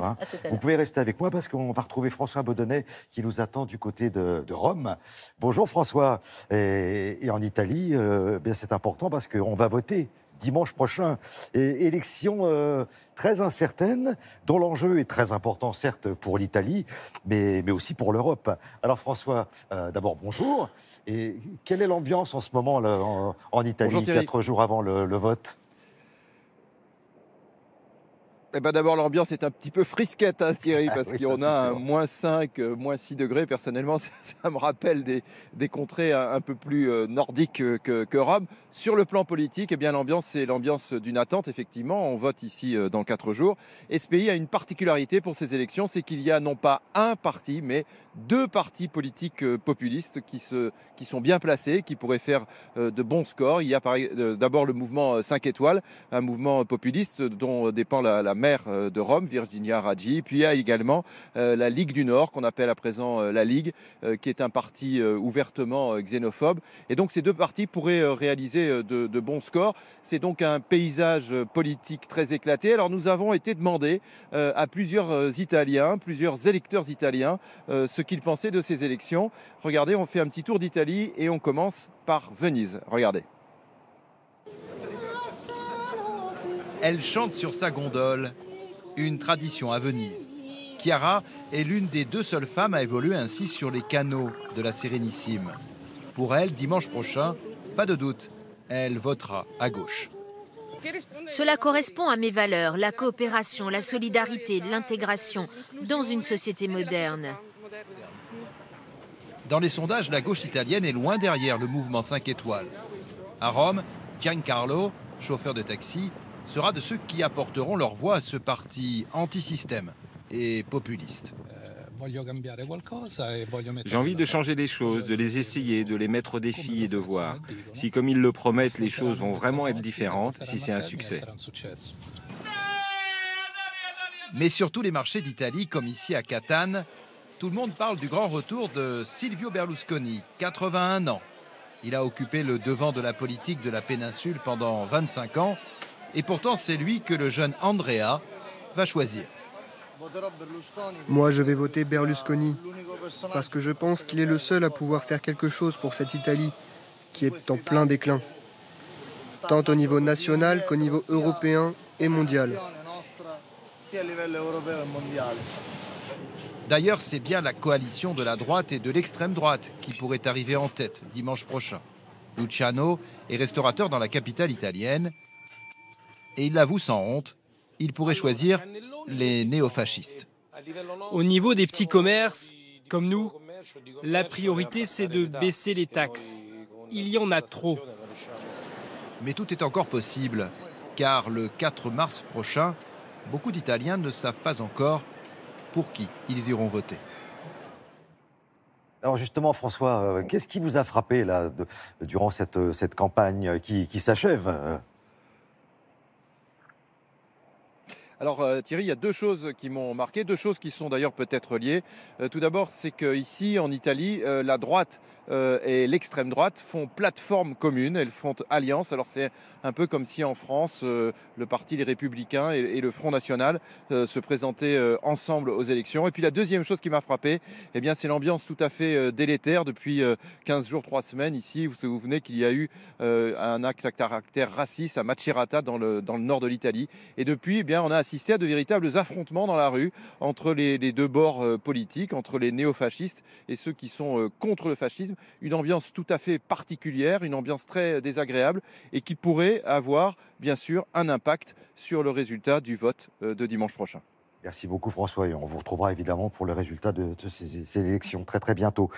Hein. À tout à Vous l'heure. pouvez rester avec moi parce qu'on va retrouver François Baudonnet qui nous attend du côté de Rome. Bonjour François. Et en Italie, bien c'est important parce qu'on va voter dimanche prochain. Et élection très incertaine, dont l'enjeu est très important, certes, pour l'Italie, mais aussi pour l'Europe. Alors François, d'abord bonjour. Et quelle est l'ambiance en ce moment là, en Italie, Bonjour Thierry. 4 jours avant le vote? Eh ben d'abord, l'ambiance est un petit peu frisquette, hein, Thierry, Ah parce oui, ça qu'on c'est a un sûr. -5, -6 degrés. Personnellement, ça me rappelle des contrées un peu plus nordiques que Rome. Sur le plan politique, eh bien, l'ambiance, c'est l'ambiance d'une attente, effectivement. On vote ici dans 4 jours. Et ce pays a une particularité pour ces élections, c'est qu'il y a non pas un parti, mais 2 partis politiques populistes qui sont bien placés, qui pourraient faire de bons scores. Il y a d'abord le mouvement 5 étoiles, un mouvement populiste dont dépend la maire de Rome, Virginia Raggi. Puis il y a également la Ligue du Nord, qu'on appelle à présent la Ligue, qui est un parti ouvertement xénophobe. Et donc ces 2 partis pourraient réaliser de bons scores. C'est donc un paysage politique très éclaté. Alors nous avons été demandé à plusieurs Italiens, plusieurs électeurs italiens, ce qu'ils pensaient de ces élections. Regardez, on fait un petit tour d'Italie et on commence par Venise. Regardez. Elle chante sur sa gondole, une tradition à Venise. Chiara est l'une des 2 seules femmes à évoluer ainsi sur les canaux de la Sérénissime. Pour elle, dimanche prochain, pas de doute, elle votera à gauche. Cela correspond à mes valeurs, la coopération, la solidarité, l'intégration dans une société moderne. Dans les sondages, la gauche italienne est loin derrière le mouvement 5 étoiles. À Rome, Giancarlo, chauffeur de taxi, sera de ceux qui apporteront leur voix à ce parti anti-système et populiste. J'ai envie de changer les choses, de les essayer, de les mettre au défi et de voir si, comme ils le promettent, les choses vont vraiment être différentes, si c'est un succès. Mais sur tous les marchés d'Italie, comme ici à Catane, tout le monde parle du grand retour de Silvio Berlusconi, 81 ans. Il a occupé le devant de la politique de la péninsule pendant 25 ans. Et pourtant, c'est lui que le jeune Andrea va choisir. Moi, je vais voter Berlusconi, parce que je pense qu'il est le seul à pouvoir faire quelque chose pour cette Italie, qui est en plein déclin, tant au niveau national qu'au niveau européen et mondial. D'ailleurs, c'est bien la coalition de la droite et de l'extrême droite qui pourrait arriver en tête dimanche prochain. Luciano est restaurateur dans la capitale italienne. Et il l'avoue sans honte, il pourrait choisir les néofascistes. Au niveau des petits commerces, comme nous, la priorité c'est de baisser les taxes. Il y en a trop. Mais tout est encore possible, car le 4 mars prochain, beaucoup d'Italiens ne savent pas encore pour qui ils iront voter. Alors justement, François, qu'est-ce qui vous a frappé là, durant cette campagne qui s'achève? Alors Thierry, il y a 2 choses qui m'ont marqué, 2 choses qui sont d'ailleurs peut-être liées. Tout d'abord, c'est qu'ici en Italie, la droite et l'extrême droite font plateforme commune, elles font alliance. Alors c'est un peu comme si en France, le parti Les Républicains et le Front National se présentaient ensemble aux élections. Et puis la deuxième chose qui m'a frappé, eh bien, c'est l'ambiance tout à fait délétère depuis 15 jours, 3 semaines ici. Vous vous souvenez qu'il y a eu un acte à caractère raciste à Macerata dans le nord de l'Italie. Et depuis, eh bien, on a assisté à de véritables affrontements dans la rue entre les 2 bords politiques, entre les néofascistes et ceux qui sont contre le fascisme. Une ambiance tout à fait particulière, une ambiance très désagréable et qui pourrait avoir bien sûr un impact sur le résultat du vote de dimanche prochain. Merci beaucoup François et on vous retrouvera évidemment pour le résultat de ces élections très très bientôt.